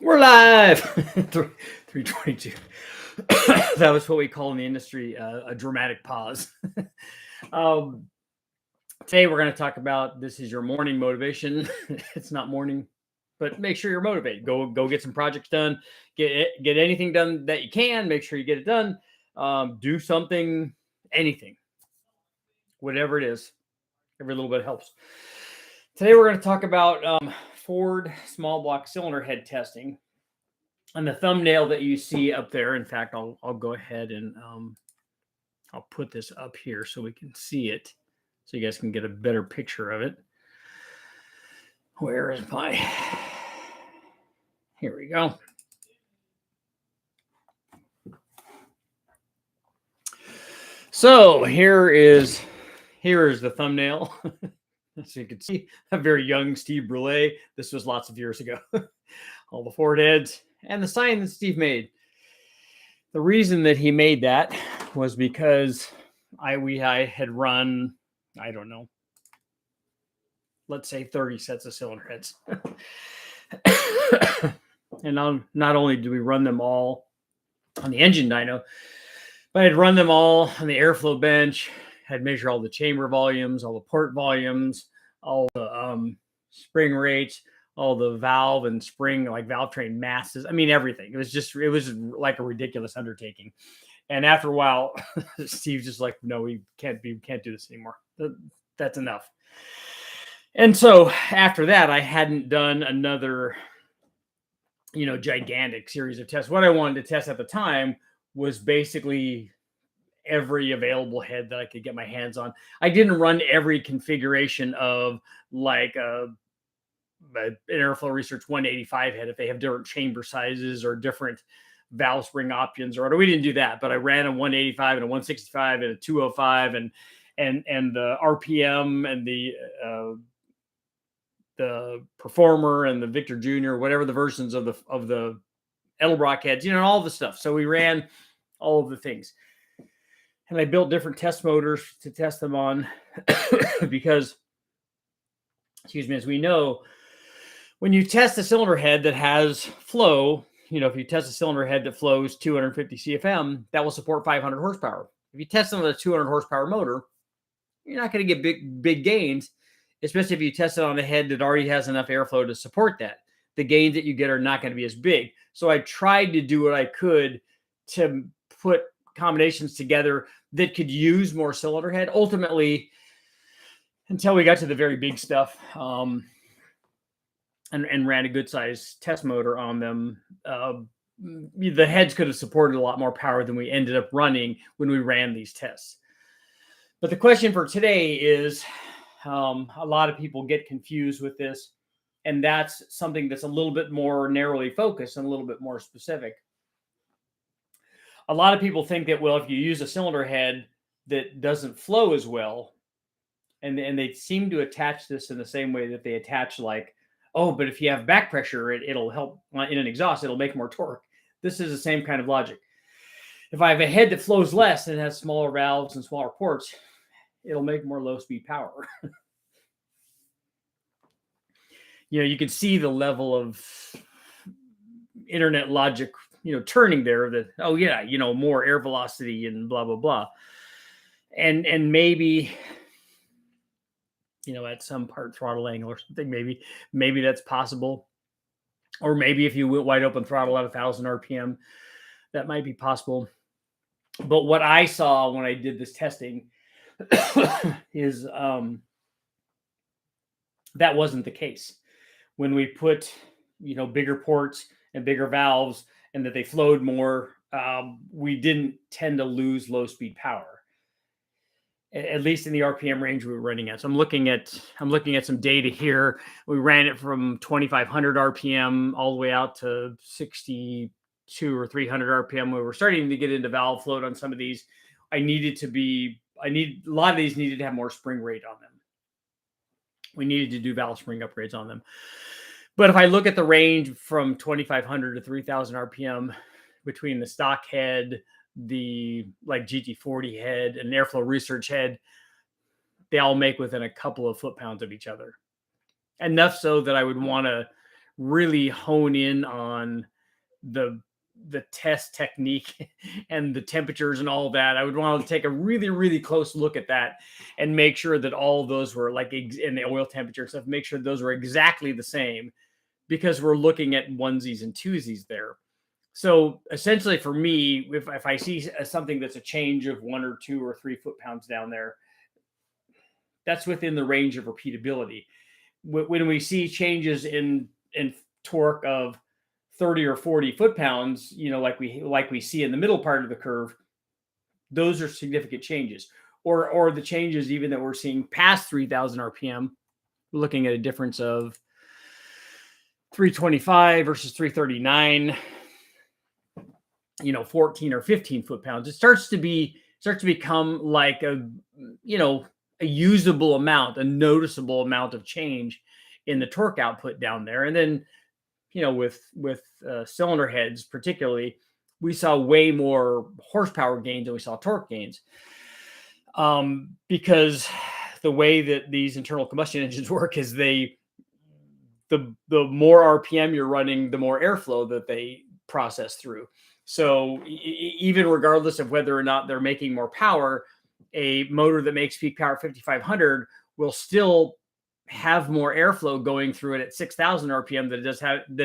We're live. 322. That was what we call in the industry a dramatic pause. um, Today we're going to talk about this is your morning motivation. It's not morning, but make sure you're motivated. Go get some projects done. Get anything done that you can. Make sure you get it done. Do something, anything, whatever it is. Every little bit helps. Today we're going to talk about Ford small block cylinder head testing. On the thumbnail that you see up there, in fact, I'll go ahead and I'll put this up here so we can see it, so you guys can get a better picture of it. Where is my? Here we go. So here is the thumbnail. So you can see a very young Steve Brule. This was lots of years ago. All the Ford heads and the sign that Steve made. The reason that he made that was because I had run, I don't know, let's say 30 sets of cylinder heads. And not only do we run them all on the engine dyno, but I'd run them all on the airflow bench, had measured all the chamber volumes, all the port volumes, all the spring rates, all the valve and spring, like valve train masses. I mean, everything. It was like a ridiculous undertaking. And after a while, Steve's just like, no, we can't do this anymore. That's enough. And so after that, I hadn't done another, gigantic series of tests. What I wanted to test at the time was basically every available head that I could get my hands on. I didn't run every configuration of like an Airflow Research 185 head if they have different chamber sizes or different valve spring options or whatever. We didn't do that, but I ran a 185 and a 165 and a 205 and the RPM and the Performer and the Victor Jr., whatever the versions of the Edelbrock heads, all the stuff. So we ran all of the things. And I built different test motors to test them on because, as we know, when you test a cylinder head that has flow, if you test a cylinder head that flows 250 CFM, that will support 500 horsepower. If you test it on a 200 horsepower motor, you're not going to get big gains, especially if you test it on a head that already has enough airflow to support that. The gains that you get are not going to be as big. So I tried to do what I could to put combinations together that could use more cylinder head. Ultimately, until we got to the very big stuff, and ran a good size test motor on them, the heads could have supported a lot more power than we ended up running when we ran these tests. But the question for today is, a lot of people get confused with this, and that's something that's a little bit more narrowly focused and a little bit more specific. A lot of people think that, well, if you use a cylinder head that doesn't flow as well, and they seem to attach this in the same way that they attach like, oh, but if you have back pressure, it'll help in an exhaust, it'll make more torque. This is the same kind of logic. If I have a head that flows less and has smaller valves and smaller ports, it'll make more low speed power. You can see the level of internet logic, turning there that, oh yeah, more air velocity and blah, blah, blah. And maybe, at some part throttle angle or something, maybe that's possible. Or maybe if you went wide open throttle at 1,000 RPM, that might be possible. But what I saw when I did this testing is that wasn't the case. When we put, bigger ports and bigger valves and that they flowed more, we didn't tend to lose low speed power, at least in the RPM range we were running at. So I'm looking at some data here. We ran it from 2,500 RPM all the way out to 62 or 300 RPM. We were starting to get into valve float on some of these. A lot of these needed to have more spring rate on them. We needed to do valve spring upgrades on them. But if I look at the range from 2,500 to 3,000 RPM between the stock head, the like GT40 head, and Airflow Research head, they all make within a couple of foot-pounds of each other. Enough so that I would want to really hone in on the test technique and the temperatures and all that. I would want to take a really, really close look at that and make sure that all of those were like in the oil temperature and stuff, make sure those were exactly the same, because we're looking at onesies and twosies there. So essentially for me, if I see something that's a change of 1 or 2 or 3 foot-pounds down there, that's within the range of repeatability. When we see changes in torque of 30 or 40 foot-pounds, like we see in the middle part of the curve, those are significant changes. Or the changes even that we're seeing past 3,000 RPM, we're looking at a difference of 325 versus 339, 14 or 15 foot-pounds. It starts to become like a usable amount, a noticeable amount of change in the torque output down there. And then, with cylinder heads particularly, we saw way more horsepower gains than we saw torque gains, because the way that these internal combustion engines work is the more RPM you're running, the more airflow that they process through. So even regardless of whether or not they're making more power, a motor that makes peak power 5,500 will still have more airflow going through it at 6,000 RPM than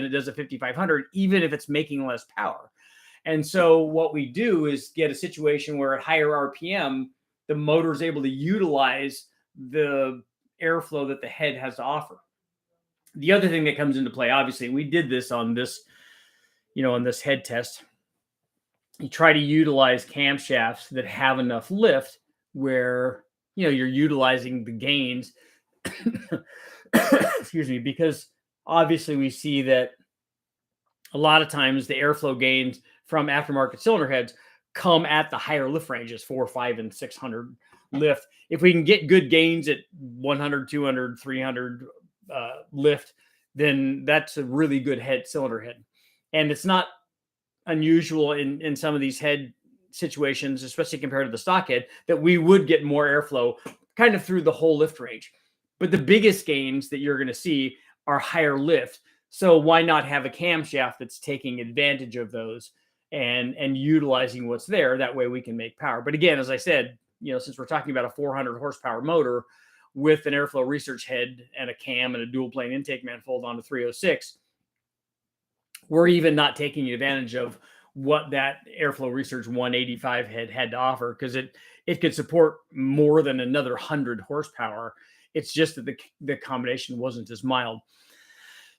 it does at 5,500, even if it's making less power. And so what we do is get a situation where at higher RPM, the motor is able to utilize the airflow that the head has to offer. The other thing that comes into play, obviously, we did this on this head test. You try to utilize camshafts that have enough lift where you're utilizing the gains. Excuse me, because obviously we see that a lot of times the airflow gains from aftermarket cylinder heads come at the higher lift ranges, 400, 500, and 600 lift. If we can get good gains at 100, 200, 300 lift, then that's a really good cylinder head. And it's not unusual in some of these head situations, especially compared to the stock head, that we would get more airflow kind of through the whole lift range. But the biggest gains that you're going to see are higher lift. So why not have a camshaft that's taking advantage of those and utilizing what's there? That way we can make power. But again, as I said, since we're talking about a 400 horsepower motor with an airflow research head and a cam and a dual plane intake manifold on a 306, we're even not taking advantage of what that airflow research 185 head had to offer, because it could support more than another 100 horsepower. It's just that the combination wasn't as mild.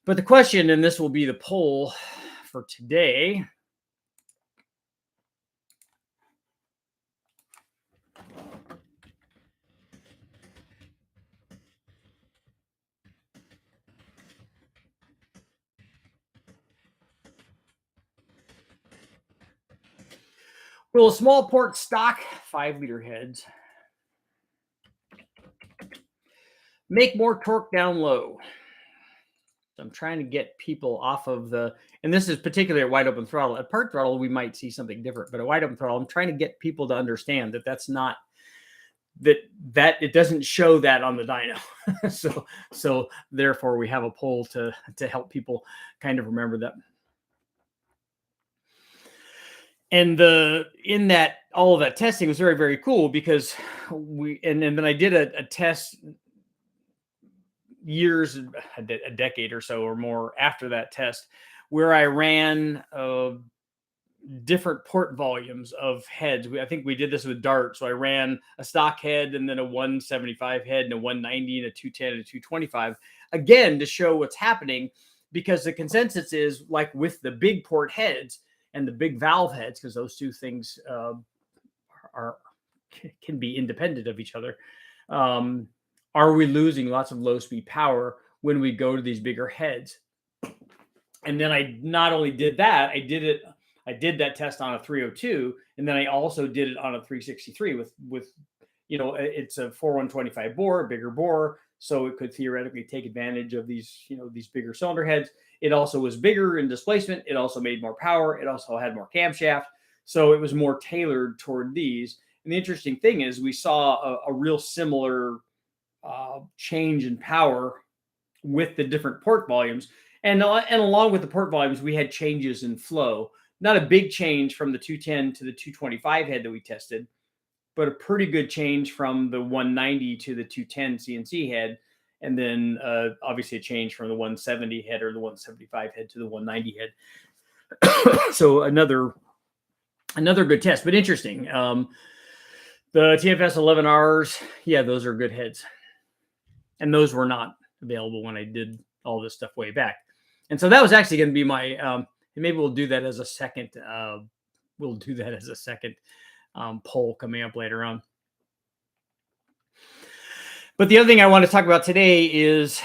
But the question, and this will be the poll for today, will a small port stock 5-liter heads make more torque down low? I'm trying to get people off of and this is particularly at wide open throttle. At part throttle, we might see something different, but at wide open throttle, I'm trying to get people to understand that that's not, that it doesn't show that on the dyno. so therefore we have a poll to help people kind of remember that. And all of that testing was very, very cool, because and then I did a test a decade or so or more after that test, where I ran different port volumes of heads. I think we did this with Dart. So I ran a stock head and then a 175 head and a 190 and a 210 and a 225, again, to show what's happening, because the consensus is, like with the big port heads and the big valve heads, because those two things can be independent of each other. Are we losing lots of low speed power when we go to these bigger heads? And then I not only did that, I did that test on a 302, and then I also did it on a 363 with it's a 4125 bore, a bigger bore, so it could theoretically take advantage of these bigger cylinder heads. It also was bigger in displacement. It also made more power. It also had more camshaft, so it was more tailored toward these. And the interesting thing is, we saw a real similar change in power with the different port volumes. And along with the port volumes, we had changes in flow. Not a big change from the 210 to the 225 head that we tested, but a pretty good change from the 190 to the 210 CNC head. And then obviously a change from the 170 head or the 175 head to the 190 head. So another good test, but interesting. The TFS 11Rs, yeah, those are good heads. And those were not available when I did all this stuff way back. And so that was actually going to be my, maybe we'll do that as a second, poll coming up later on. But the other thing I want to talk about today is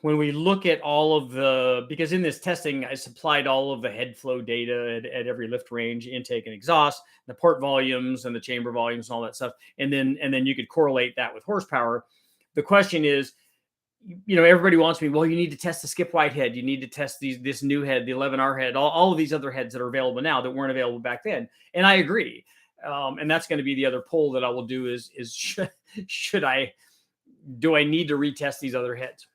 when we look at all of the, because in this testing, I supplied all of the head flow data at every lift range, intake and exhaust, the port volumes and the chamber volumes and all that stuff. And then you could correlate that with horsepower. The question is, everybody wants me, well, you need to test the Skip White head. You need to test this new head, the 11R head, all of these other heads that are available now that weren't available back then. And I agree. And that's going to be the other poll that I will do is do I need to retest these other heads?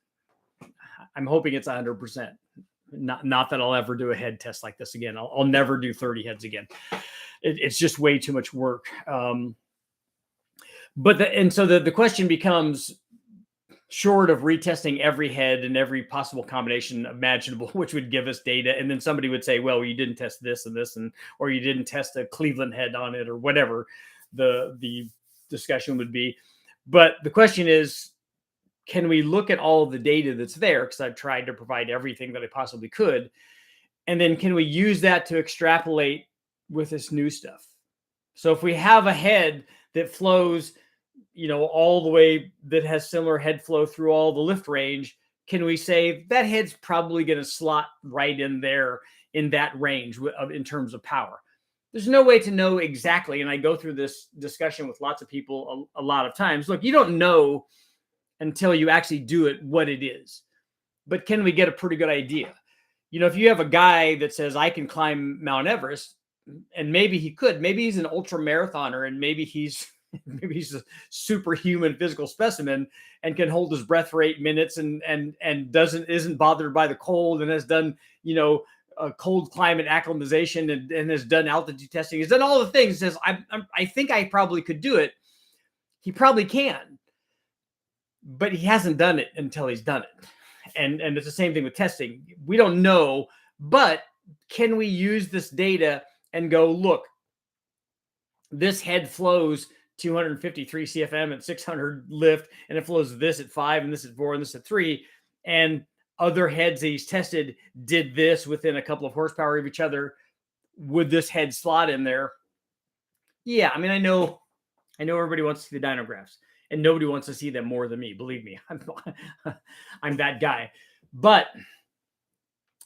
I'm hoping it's 100%. Not that I'll ever do a head test like this again. I'll never do 30 heads again. It's just way too much work. So the question becomes, short of retesting every head and every possible combination imaginable, which would give us data, and then somebody would say, well, you didn't test this and this, or you didn't test a Cleveland head on it, or whatever the discussion would be. But the question is, can we look at all of the data that's there? Because I've tried to provide everything that I possibly could. And then can we use that to extrapolate with this new stuff? So if we have a head that flows, all the way, that has similar head flow through all the lift range, can we say that head's probably going to slot right in there in that range in terms of power? There's no way to know exactly. And I go through this discussion with lots of people a lot of times. Look, you don't know until you actually do it what it is. But can we get a pretty good idea? If you have a guy that says, I can climb Mount Everest, and maybe he could, maybe he's an ultra marathoner, and maybe he's a superhuman physical specimen and can hold his breath for 8 minutes and isn't bothered by the cold, and has done, a cold climate acclimatization and has done altitude testing. He's done all the things. Says, I think I probably could do it. He probably can, but he hasn't done it until he's done it. And it's the same thing with testing. We don't know, but can we use this data and go, look, this head flows 253 CFM at 600 lift, and it flows this at 5, and this at 4, and this at 3. And other heads that he's tested did this within a couple of horsepower of each other. Would this head slot in there? Yeah, I mean, I know everybody wants to see the dynographs, and nobody wants to see them more than me. Believe me, I'm that guy. But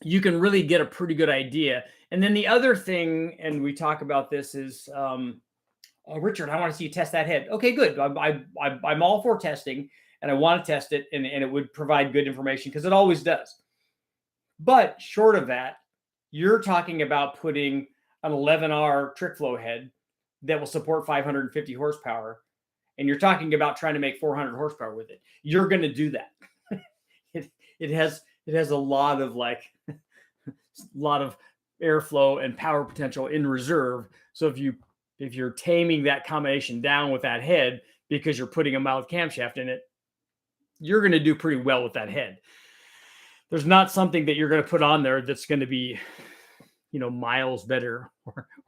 you can really get a pretty good idea. And then the other thing, and we talk about this, is Richard, I want to see you test that head. Okay, good. I'm all for testing, and I want to test it, and it would provide good information because it always does. But short of that, you're talking about putting an 11R trick flow head that will support 550 horsepower, and you're talking about trying to make 400 horsepower with it. You're going to do that. It has a lot of airflow and power potential in reserve. So if you're taming that combination down with that head because you're putting a mild camshaft in it, you're going to do pretty well with that head. There's not something that you're going to put on there that's going to be, miles better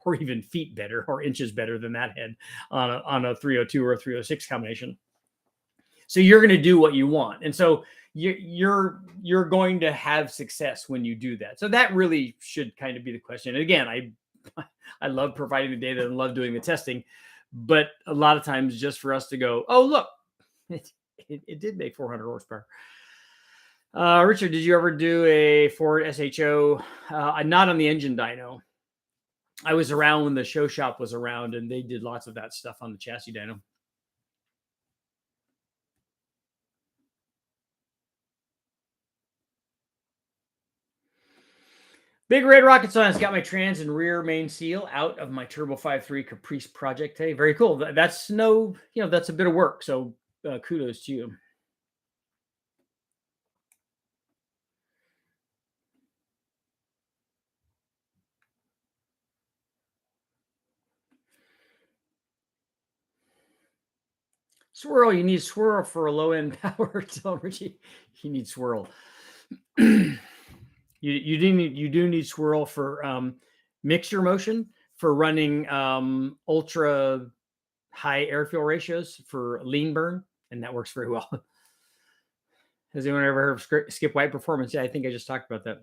or even feet better or inches better than that head on a 302 or a 306 combination. So you're going to do what you want. And so you're going to have success when you do that. So that really should kind of be the question. And again, I love providing the data and love doing the testing, but a lot of times just for us to go, oh, look, it did make 400 horsepower. Richard, did you ever do a Ford SHO? Not on the engine dyno. I was around when the show shop was around, and they did lots of that stuff on the chassis dyno. Big Red Rocket Science got my trans and rear main seal out of my Turbo 5.3 Caprice project today. Very cool. That's that's a bit of work. So kudos to you. Swirl, you need swirl for a low end power. Tell Richie, you need swirl. you do need swirl for mixture motion for running ultra high air fuel ratios for lean burn, and that works very well. Has anyone ever heard of Skip White performance? Yeah, I think I just talked about that.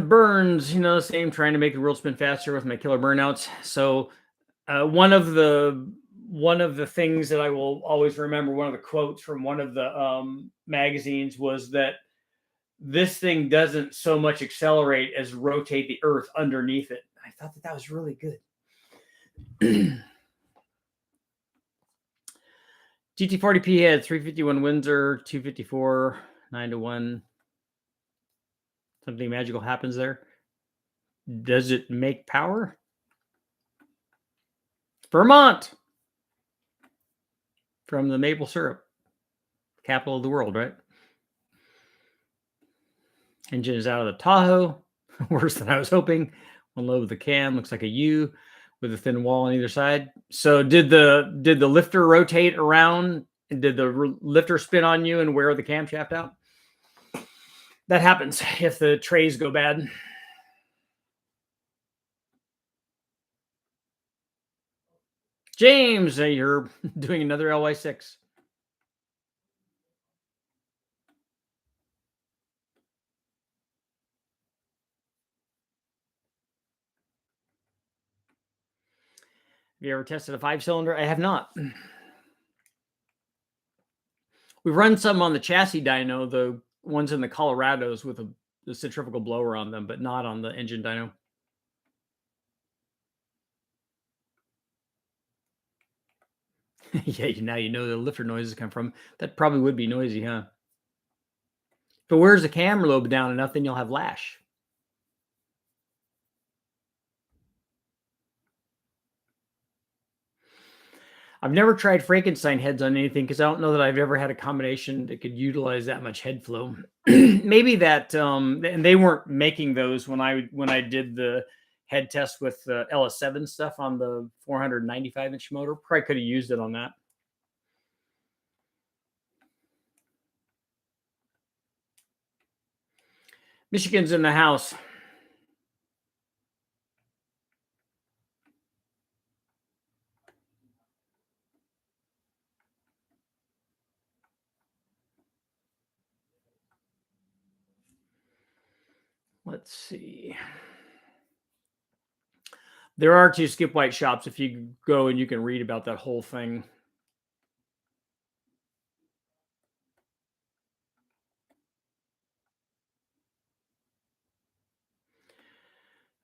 Burns, same, trying to make the world spin faster with my killer burnouts. So one of the things that I will always remember, one of the quotes from one of the magazines was that this thing doesn't so much accelerate as rotate the earth underneath it. I thought that was really good. GT40P had 351 Windsor, 254, 9-1. Something magical happens there. Does it make power? Vermont. From the maple syrup. Capital of the world, right? Engine is out of the Tahoe. Worse than I was hoping. One lobe of the cam looks like a U with a thin wall on either side. So did the lifter rotate around? Did the lifter spin on you and wear the camshaft out? That happens if the trays go bad. James, you're doing another LY6. Have you ever tested a 5-cylinder? I have not. We've run some on the chassis dyno, the ones in the Colorados with the centrifugal blower on them, but not on the engine dyno. Yeah, now you know the lifter noises come from. That probably would be noisy, huh? But where's the camera lobe down enough, then you'll have lash. I've never tried Frankenstein heads on anything because I don't know that I've ever had a combination that could utilize that much head flow. Maybe that, and they weren't making those when I did the head test with the LS7 stuff on the 495-inch motor. Probably could have used it on that. Michigan's in the house. Let's see. There are 2 Skip White shops if you go and you can read about that whole thing.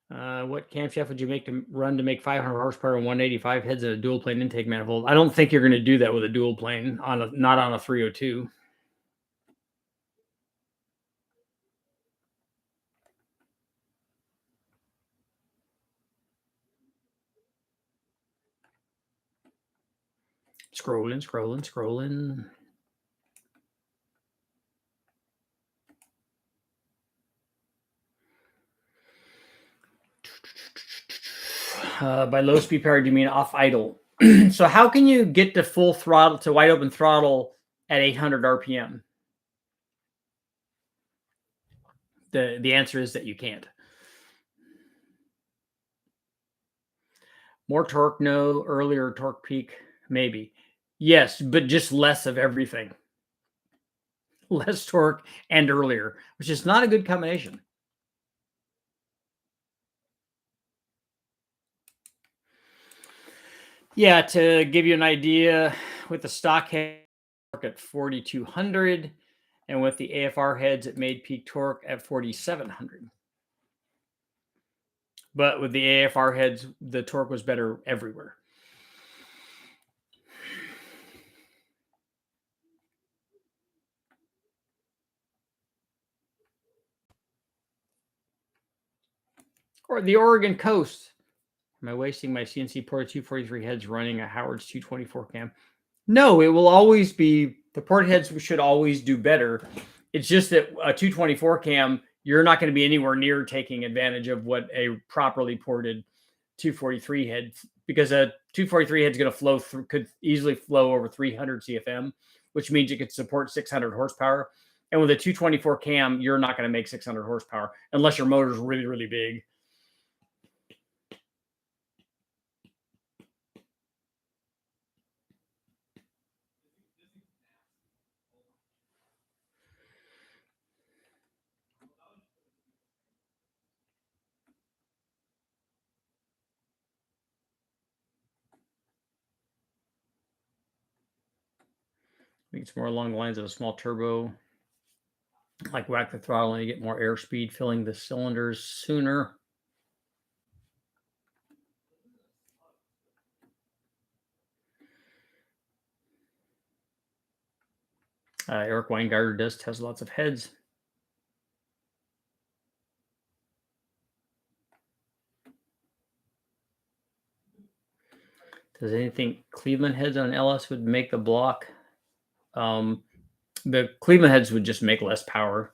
What camshaft would you make to run to make 500 horsepower and 185 heads in a dual plane intake manifold? I don't think you're going to do that with a dual plane not on a 302. Scrolling. By low speed power, do you mean off idle? So how can you get to full throttle, to wide open throttle at 800 RPM? The answer is that you can't. More torque, no. Earlier torque peak, maybe. Yes, but just less of everything. Less torque and earlier, which is not a good combination. Yeah, to give you an idea, with the stock head at 4,200, and with the AFR heads, it made peak torque at 4,700. But with the AFR heads, the torque was better everywhere. Or the Oregon coast. Am I wasting my CNC Porta 243 heads running a Howard's 224 cam? No, it will always be, the port heads should always do better. It's just that a 224 cam you're not going to be anywhere near taking advantage of what a properly ported 243 head, because a 243 head is going to flow through, could easily flow over 300 CFM, which means it could support 600 horsepower. And with a 224 cam, you're not going to make 600 horsepower unless your motor is really, really big. I think it's more along the lines of a small turbo, like whack the throttle and you get more airspeed, filling the cylinders sooner. Eric Weingarter does test lots of heads. Does anything Cleveland heads on LS would make the block? The Cleveland heads would just make less power.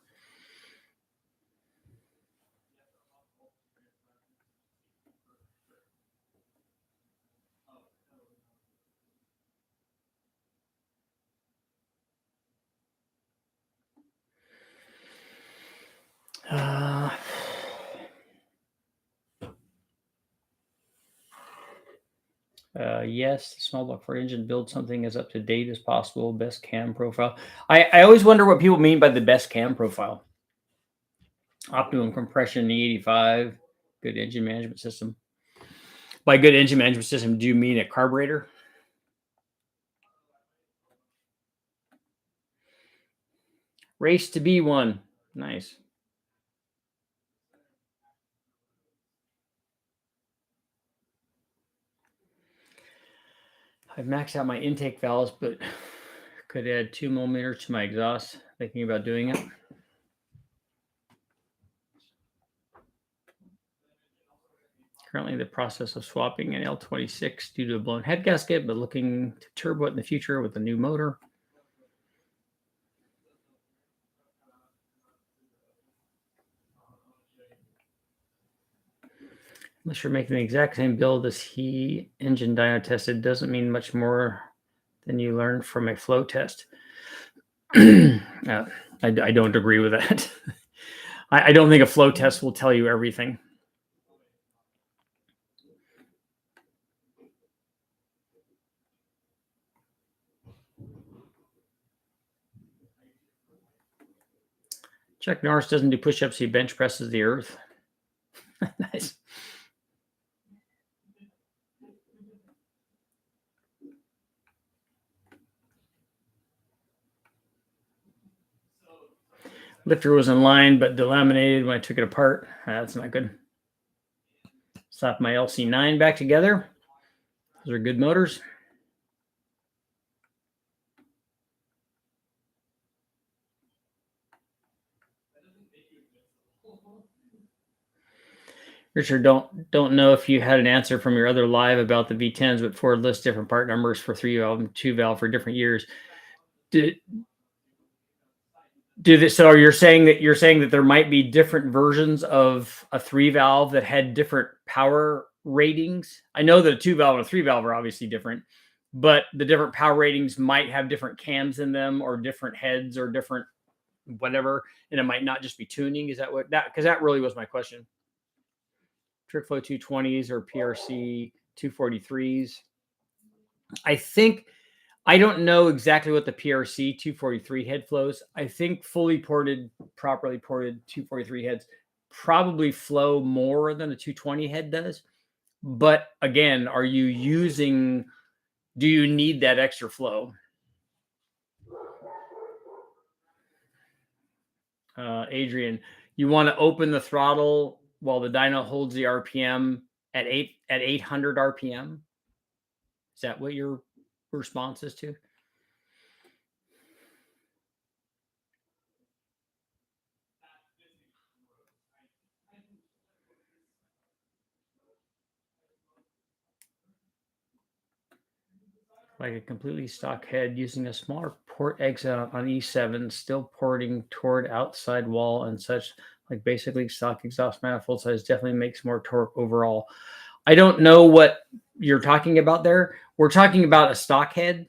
Yes, the small block for engine build something as up to date as possible. Best cam profile. I always wonder what people mean by the best cam profile. Optimum compression E85, good engine management system. By good engine management system, do you mean a carburetor? Race to be one. Nice. I've maxed out my intake valves, but could add 2 millimeters to my exhaust. Thinking about doing it. Currently in the process of swapping an L26 due to a blown head gasket, but looking to turbo it in the future with a new motor. Unless you're making the exact same build as he engine dyno tested, doesn't mean much more than you learned from a flow test. I don't agree with that. I don't think a flow test will tell you everything. Chuck Norris doesn't do push-ups, he bench presses the earth. Nice. Lifter was in line, but delaminated when I took it apart. That's not good. Slap my LC9 back together. Those are good motors. Richard, don't know if you had an answer from your other live about the V10s, but Ford lists different part numbers for 3-valve and 2-valve for different years. So you're saying that there might be different versions of a 3-valve that had different power ratings? I know that a 2-valve and a 3-valve are obviously different, but the different power ratings might have different cams in them or different heads or different whatever, and it might not just be tuning. Is that what that? Because that really was my question. Trickflow 220s or PRC 243s. I don't know exactly what the PRC 243 head flows. I think properly ported 243 heads probably flow more than a 220 head does. But again, do you need that extra flow? Adrian, you want to open the throttle while the dyno holds the RPM at 800 RPM? Is that what your response is to? Like a completely stock head using a smaller port exit on E7, still porting toward outside wall and such, Like basically stock exhaust manifold size definitely makes more torque overall. I don't know what you're talking about there. We're talking about a stock head.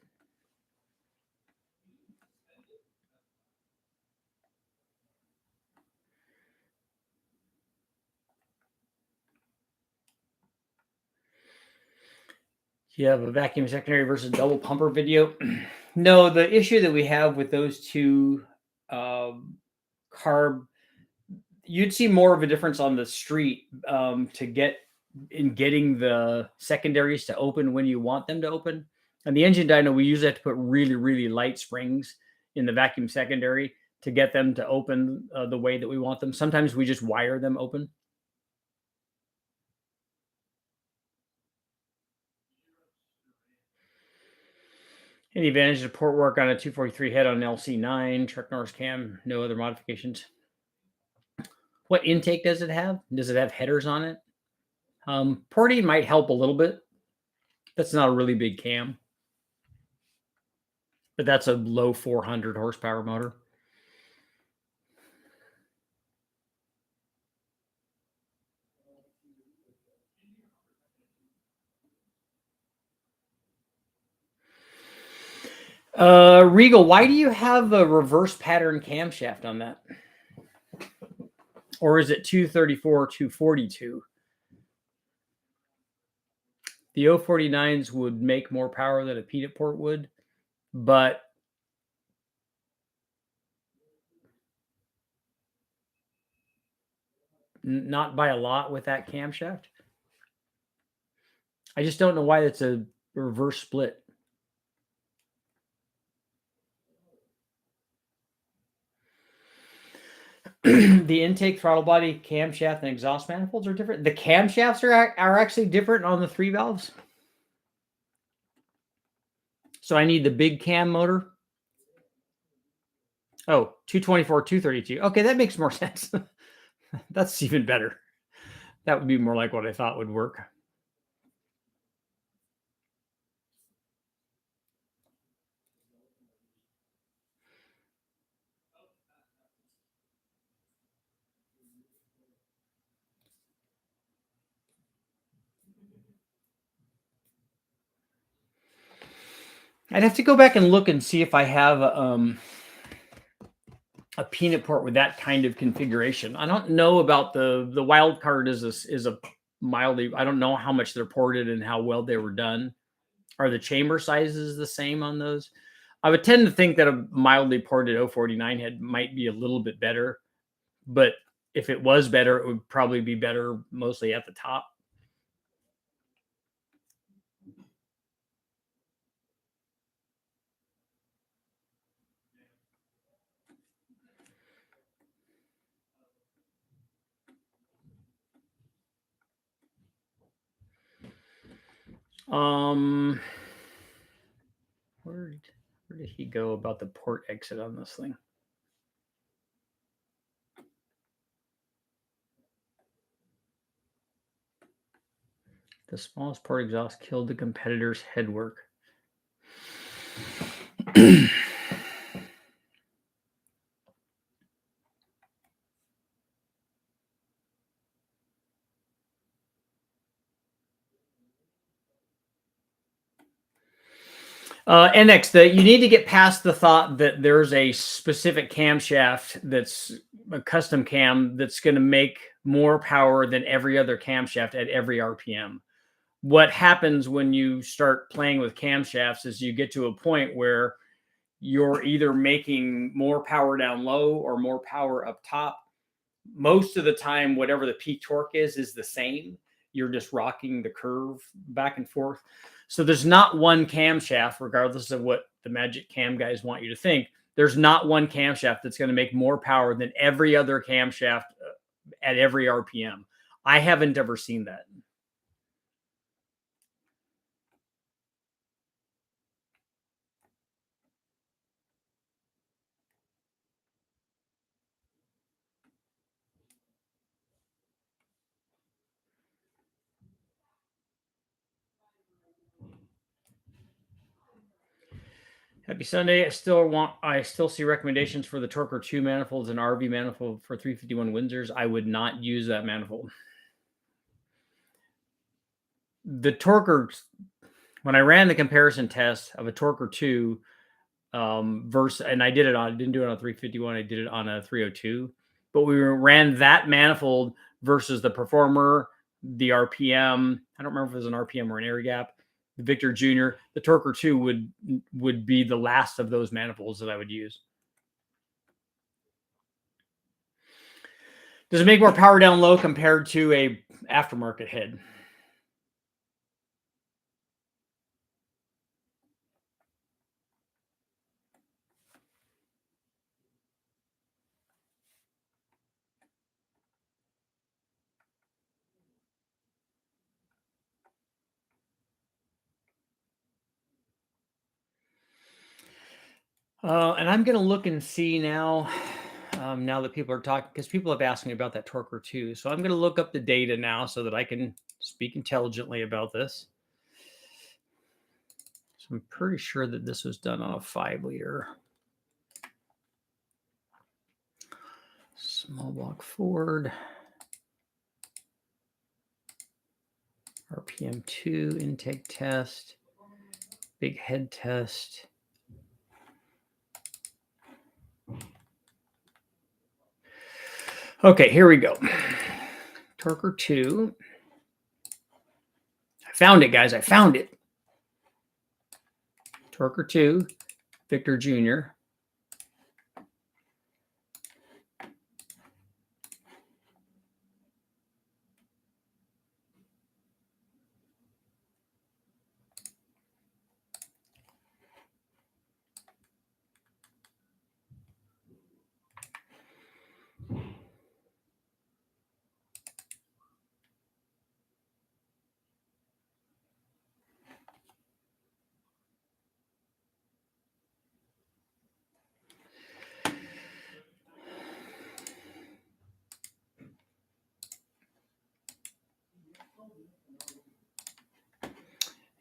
You have a vacuum secondary versus double pumper video. No, the issue that we have with those two carb, you'd see more of a difference on the street to get in getting the secondaries to open when you want them to open. And the engine dyno, we usually have to put really, really light springs in the vacuum secondary to get them to open the way that we want them. Sometimes we just wire them open. Any advantage of port work on a 243 head on LC9, Truck Norris cam, no other modifications. What intake does it have? Does it have headers on it? Porting might help a little bit. That's not a really big cam, but that's a low 400 horsepower motor. Regal, why do you have a reverse pattern camshaft on that? Or is it 234, 242? The 049s would make more power than a peanut port would, but not by a lot with that camshaft. I just don't know why it's a reverse split. The intake, throttle body, camshaft, and exhaust manifolds are different. The camshafts are actually different on the 3 valves. So I need the big cam motor. Oh, 224, 232. Okay, that makes more sense. That's even better. That would be more like what I thought would work. I'd have to go back and look and see if I have a peanut port with that kind of configuration. I don't know about the wild card is a mildly. I don't know how much they're ported and how well they were done. Are the chamber sizes the same on those? I would tend to think that a mildly ported 049 head might be a little bit better, but if it was better, it would probably be better mostly at the top. Um, where did he go about the port exit on this thing? The smallest port exhaust killed the competitor's headwork. NX, you need to get past the thought that there's a specific camshaft that's a custom cam that's going to make more power than every other camshaft at every RPM. What happens when you start playing with camshafts is you get to a point where you're either making more power down low or more power up top. Most of the time, whatever the peak torque is the same. You're just rocking the curve back and forth. So there's not one camshaft, regardless of what the Magic Cam guys want you to think. There's not one camshaft that's going to make more power than every other camshaft at every RPM. I haven't ever seen that. Happy Sunday. I still see recommendations for the Torquer 2 manifolds and RV manifold for 351 Windsors. I would not use that manifold. The Torquer, when I ran the comparison test of a Torquer 2 versus, and I didn't do it on 351, I did it on a 302, but we ran that manifold versus the Performer, the RPM. I don't remember if it was an RPM or an air gap. The Victor Jr., the Torquer 2 would be the last of those manifolds that I would use. Does it make more power down low compared to a aftermarket head? And I'm going to look and see now, now that people are talking, because people have asked me about that Torquer 2. So I'm going to look up the data now so that I can speak intelligently about this. So I'm pretty sure that this was done on a 5-liter. Small block Ford. RPM 2 intake test. Big head test. Okay, here we go. Torquer 2. I found it, guys. I found it. Torquer 2, Victor Jr.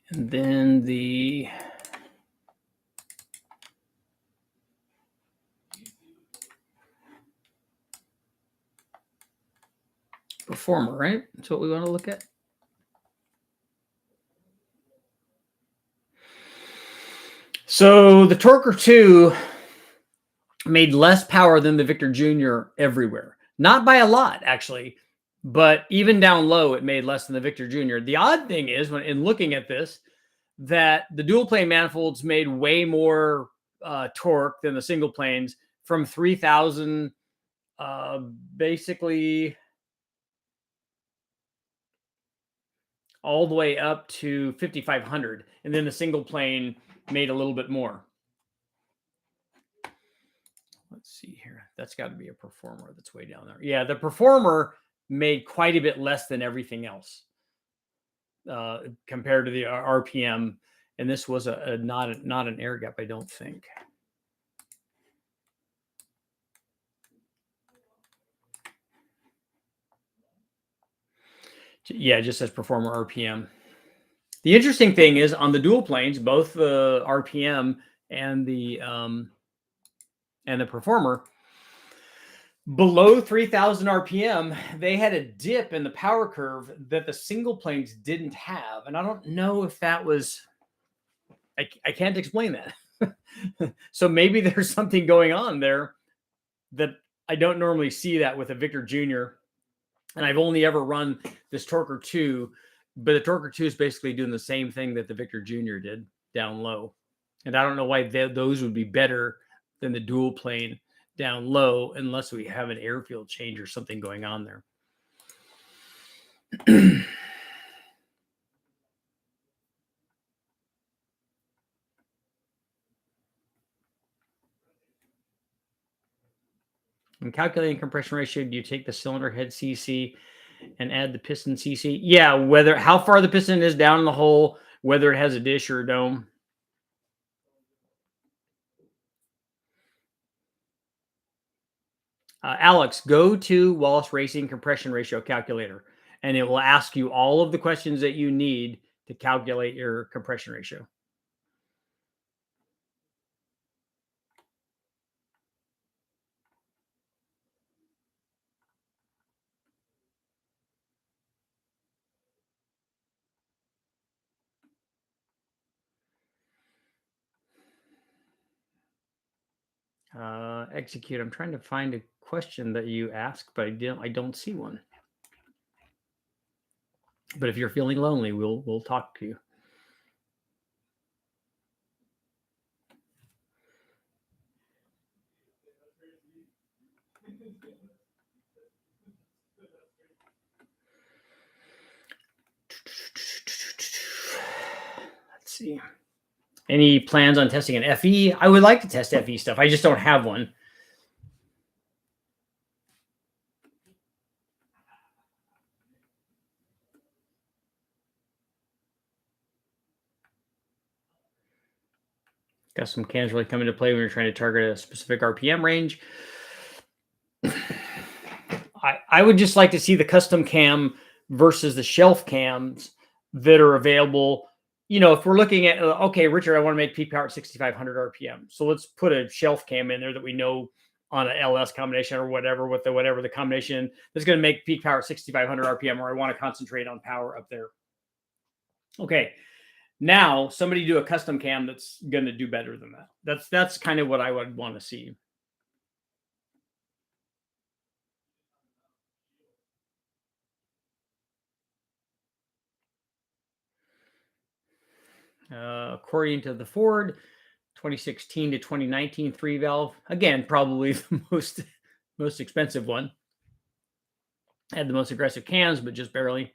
And then the Performer, right? That's what we want to look at. So the Torquer 2 made less power than the Victor Jr. everywhere. Not by a lot, actually, but even down low, it made less than the Victor Jr. The odd thing is, when in looking at this, that the dual plane manifolds made way more torque than the single planes, from 3,000 basically all the way up to 5,500. And then the single plane made a little bit more. Let's see here. That's got to be a Performer that's way down there. Yeah, the Performer made quite a bit less than everything else compared to the RPM. And this was not an air gap, I don't think. Yeah, it just says Performer RPM. The interesting thing is, on the dual planes, both the RPM and the Performer, below 3,000 RPM, they had a dip in the power curve that the single planes didn't have. And I don't know if that was, I can't explain that. So maybe there's something going on there that I don't normally see that with a Victor Jr. And I've only ever run this Torquer 2, but the Torquer 2 is basically doing the same thing that the Victor Jr. did down low. And I don't know why those would be better than the dual plane down low, unless we have an airfield change or something going on there. When calculating compression ratio, do you take the cylinder head CC and add the piston CC? Yeah, how far the piston is down in the hole, whether it has a dish or a dome. Alex, go to Wallace Racing compression ratio calculator, and it will ask you all of the questions that you need to calculate your compression ratio. Execute. I'm trying to find a question that you asked, but I don't see one. But if you're feeling lonely, we'll talk to you. Let's see. Any plans on testing an FE? I would like to test FE stuff. I just don't have one. Custom cams really come into play when you're trying to target a specific RPM range. I would just like to see the custom cam versus the shelf cams that are available. You know, if we're looking at, okay, Richard, I want to make peak power at 6,500 RPM. So let's put a shelf cam in there that we know on an LS combination or whatever, with whatever the combination that's going to make peak power at 6,500 RPM, or I want to concentrate on power up there. Okay. Now somebody do a custom cam that's going to do better than that. That's kind of what I would want to see. According to the Ford 2016 to 2019 3-valve, again, probably the most expensive one. Had the most aggressive cams, but just barely.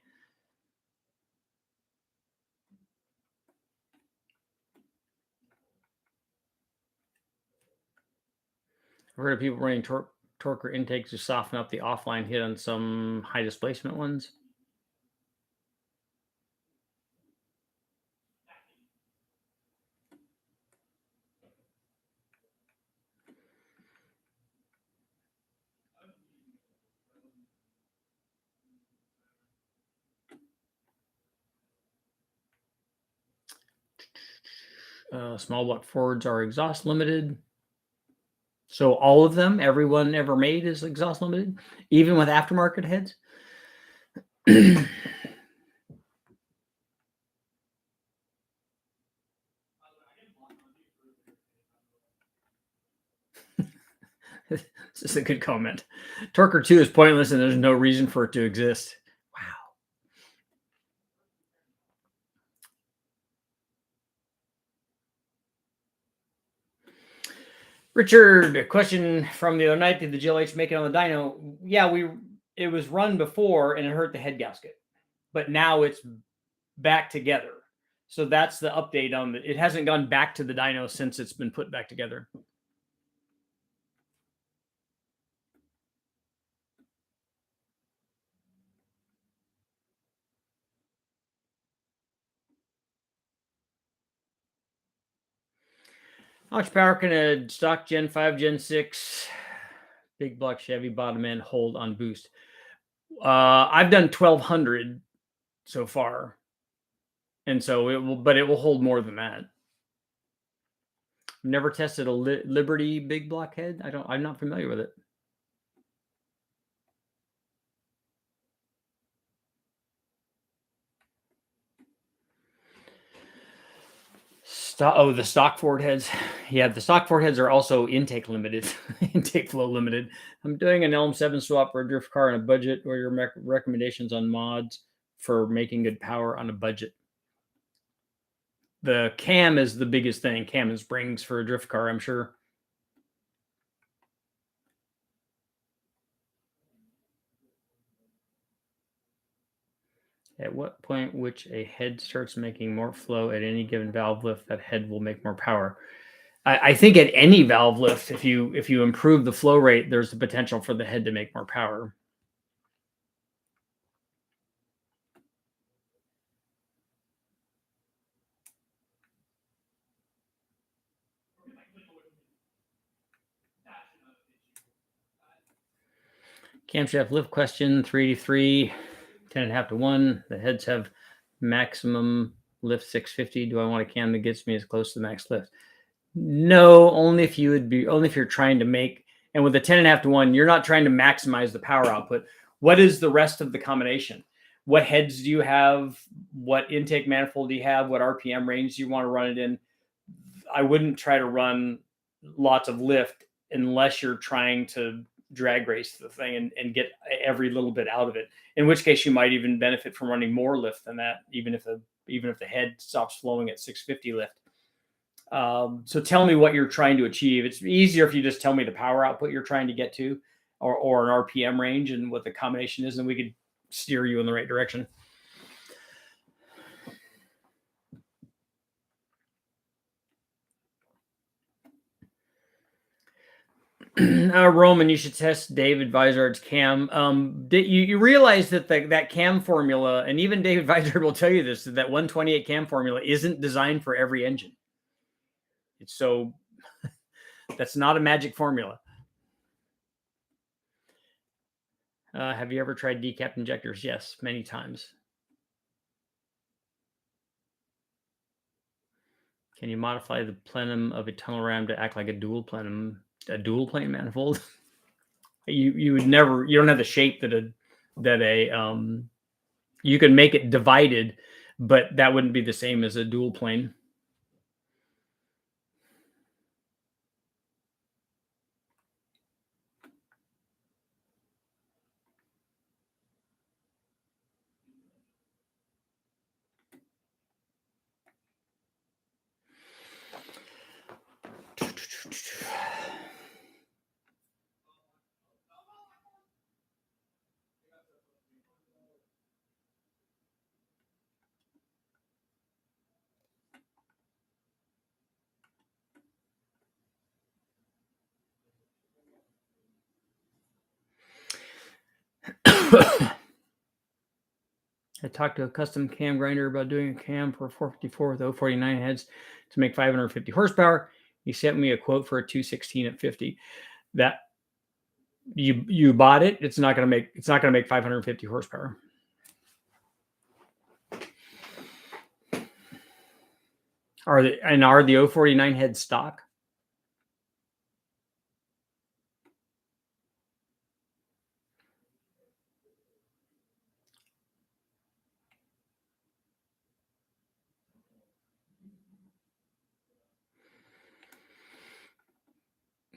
I've heard of people running torque intakes to soften up the offline hit on some high displacement ones. Small block Fords are exhaust limited. So all of them, everyone ever made, is exhaust limited, even with aftermarket heads. This is a good comment. Torquer 2 is pointless and there's no reason for it to exist. Wow. Richard, a question from the other night. Did the GLH make it on the dyno? Yeah, it was run before and it hurt the head gasket, but now it's back together. So that's the update on it. It hasn't gone back to the dyno since it's been put back together. How much power can a stock Gen 5, Gen 6 big block Chevy bottom end hold on boost? I've done 1,200 so far, and so it will hold more than that. Never tested a Liberty big block head. I'm not familiar with it. The stock Ford heads. Yeah, the stock Ford heads are also intake limited, intake flow limited. I'm doing an Elm 7 swap for a drift car on a budget. What are your recommendations on mods for making good power on a budget? The cam is the biggest thing. Cam and springs for a drift car, I'm sure. At what point which a head starts making more flow at any given valve lift, that head will make more power? I think at any valve lift, if you improve the flow rate, there's the potential for the head to make more power. Camshaft lift question 383, 10.5 to 1. The heads have maximum lift 650. Do I want a cam that gets me as close to the max lift? No, only if you're trying to make, and with the 10.5 to 1, you're not trying to maximize the power output. What is the rest of the combination? What heads do you have? What intake manifold do you have? What RPM range do you want to run it in? I wouldn't try to run lots of lift unless you're trying to drag race the thing and get every little bit out of it. In which case, you might even benefit from running more lift than that, even if the head stops flowing at 650 lift. So tell me what you're trying to achieve. It's easier if you just tell me the power output you're trying to get to, or an RPM range and what the combination is, and we could steer you in the right direction. Roman, you should test David Vizard's cam. You realize that that cam formula, and even David Vizard will tell you this, that 128 cam formula isn't designed for every engine. It's so that's not a magic formula. Have you ever tried decapped injectors? Yes, many times. Can you modify the plenum of a tunnel ram to act like a dual plane manifold? you would never. You don't have the shape that you can make it divided, but that wouldn't be the same as a dual plane. I talked to a custom cam grinder about doing a cam for a 454 with 049 heads to make 550 horsepower. He sent me a quote for a 216 at 50. That you bought it. It's not going to make 550 horsepower. Are the 049 heads stock?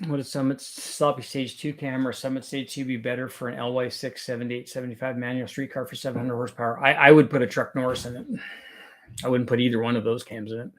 Would a Summit sloppy stage 2 cam or Summit stage 2 be better for an LY6 78 75 manual streetcar for 700 horsepower? I would put a Truck Norris in it. I wouldn't put either one of those cams in it.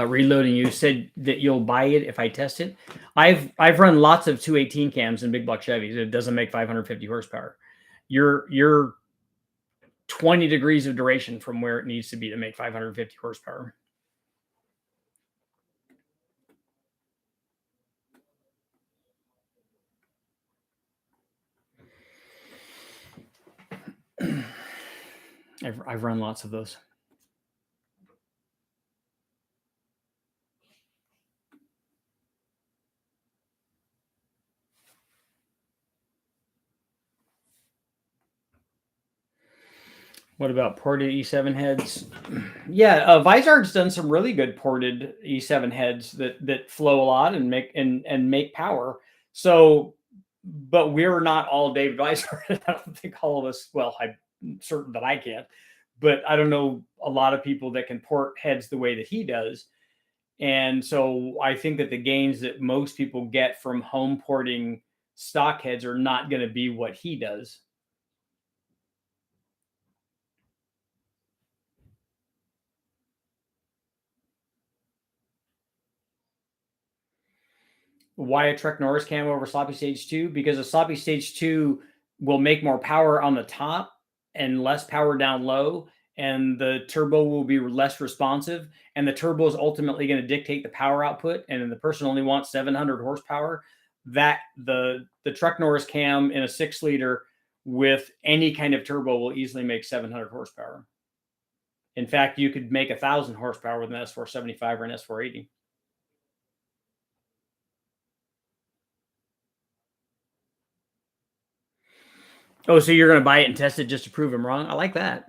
Reloading, you said that you'll buy it if I test it. I've run lots of 218 cams in big block Chevys. It doesn't make 550 horsepower. You're 20 degrees of duration from where it needs to be to make 550 horsepower. I've run lots of those. What about ported E7 heads? Yeah, Vizard's done some really good ported E7 heads that flow a lot and make power. So, but we're not all David Vizard. I don't think all of us. Well, I'm certain that I can't, but I don't know a lot of people that can port heads the way that he does. And so I think that the gains that most people get from home porting stock heads are not going to be what he does. Why a Truck Norris cam over sloppy stage 2? Because a sloppy stage 2 will make more power on the top and less power down low, and the turbo will be less responsive, and the turbo is ultimately going to dictate the power output. And if the person only wants 700 horsepower, that the Truck Norris cam in a 6-liter with any kind of turbo will easily make 700 horsepower. In fact, you could make 1,000 horsepower with an S475 or an S480. Oh, so you're going to buy it and test it just to prove him wrong? I like that.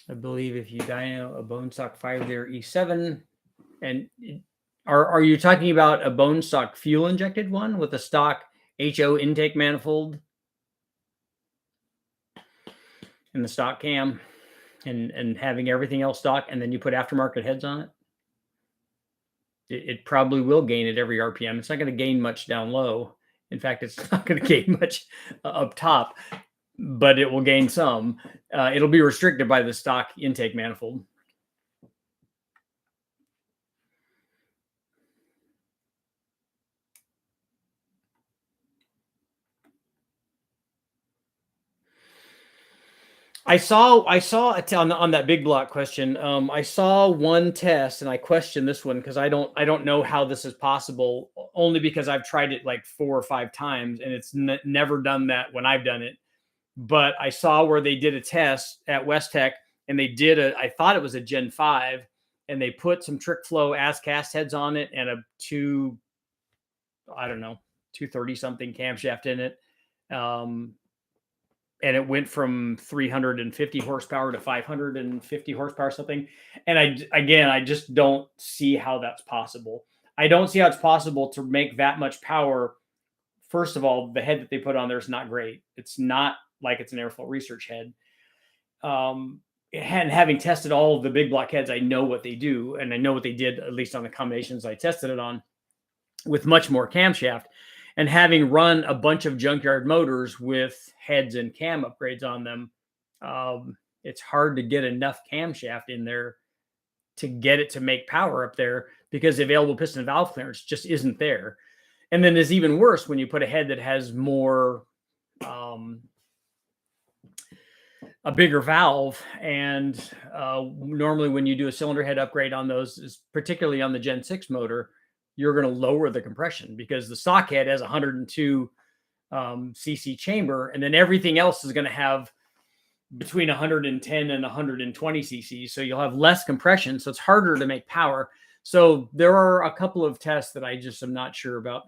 I believe if you dyno a bone stock 5-liter E7, and are you talking about a bone stock fuel injected one with a stock HO intake manifold in the stock cam and having everything else stock, and then you put aftermarket heads on it? It probably will gain at every RPM. It's not going to gain much down low. In fact, it's not going to gain much up top, but it will gain some. It'll be restricted by the stock intake manifold. I saw on that big block question. I saw one test, and I questioned this one because I don't know how this is possible. Only because I've tried it like 4 or 5 times, and it's never done that when I've done it. But I saw where they did a test at West Tech, and they did I thought it was a Gen 5, and they put some trick flow as cast heads on it and a I don't know, 230 something camshaft in it. And it went from 350 horsepower to 550 horsepower something. And I just don't see how that's possible. I don't see how it's possible to make that much power. First of all, the head that they put on there is not great. It's not like it's an Airflow Research head. And having tested all of the big block heads, I know what they do, and I know what they did, at least on the combinations I tested it on, with much more camshaft. And having run a bunch of junkyard motors with heads and cam upgrades on them, it's hard to get enough camshaft in there to get it to make power up there, because the available piston and valve clearance just isn't there. And then it's even worse when you put a head that has more, a bigger valve. And normally when you do a cylinder head upgrade on those, is particularly on the Gen 6 motor, you're going to lower the compression because the stock head has 102 cc chamber, and then everything else is going to have between 110 and 120 cc. So you'll have less compression. So it's harder to make power. So there are a couple of tests that I just am not sure about.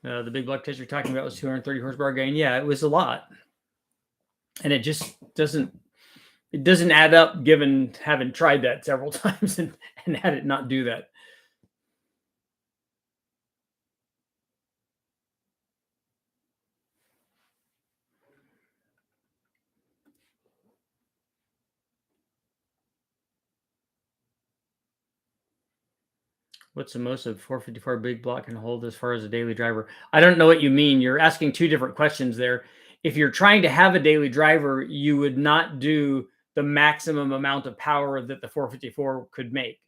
The big block test you're talking about was 230 horsepower gain. Yeah, it was a lot. And it just doesn't add up, given having tried that several times and had it not do that. What's the most a 454 big block can hold as far as a daily driver? I don't know what you mean. You're asking two different questions there. If you're trying to have a daily driver, you would not do the maximum amount of power that the 454 could make,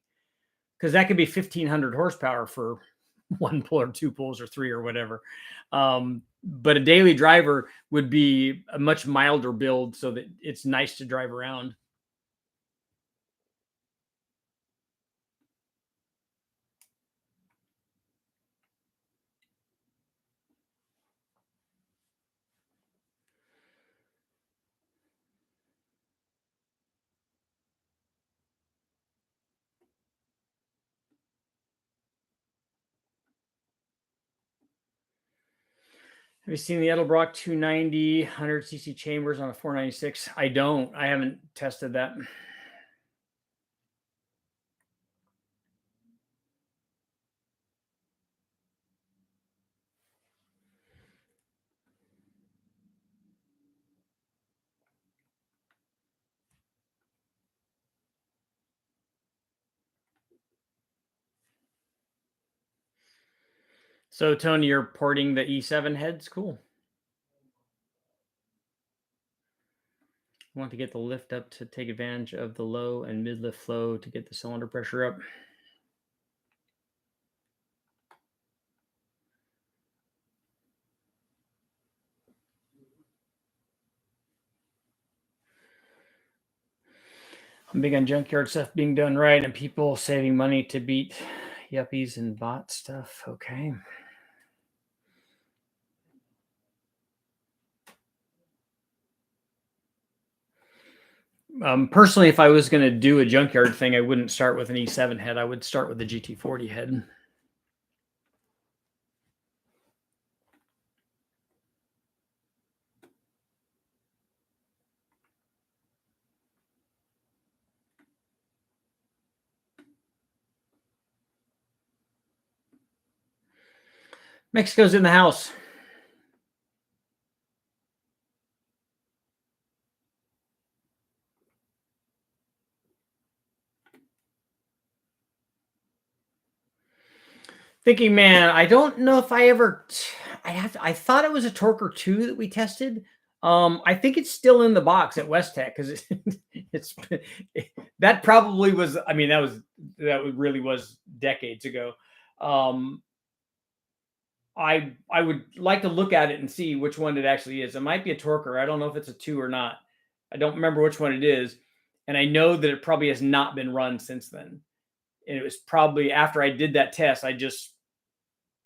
because that could be 1,500 horsepower for one pull or two pulls or three or whatever. But a daily driver would be a much milder build so that it's nice to drive around. Have you seen the Edelbrock 290 100 cc chambers on a 496? I don't. I haven't tested that. So Tony, you're porting the E7 heads. Cool. Want to get the lift up to take advantage of the low and mid lift flow to get the cylinder pressure up. I'm big on junkyard stuff being done right and people saving money to beat yuppies and bot stuff. Okay. Personally, if I was going to do a junkyard thing, I wouldn't start with an E7 head. I would start with the GT40 head. Mexico's in the house. Thinking, man, I don't know if I ever. I thought it was a Torquer 2 that we tested. I think it's still in the box at West Tech because it's that probably was. I mean, that really was decades ago. I would like to look at it and see which one it actually is. It might be a Torquer. I don't know if it's a 2 or not. I don't remember which one it is, and I know that it probably has not been run since then. And it was probably after I did that test,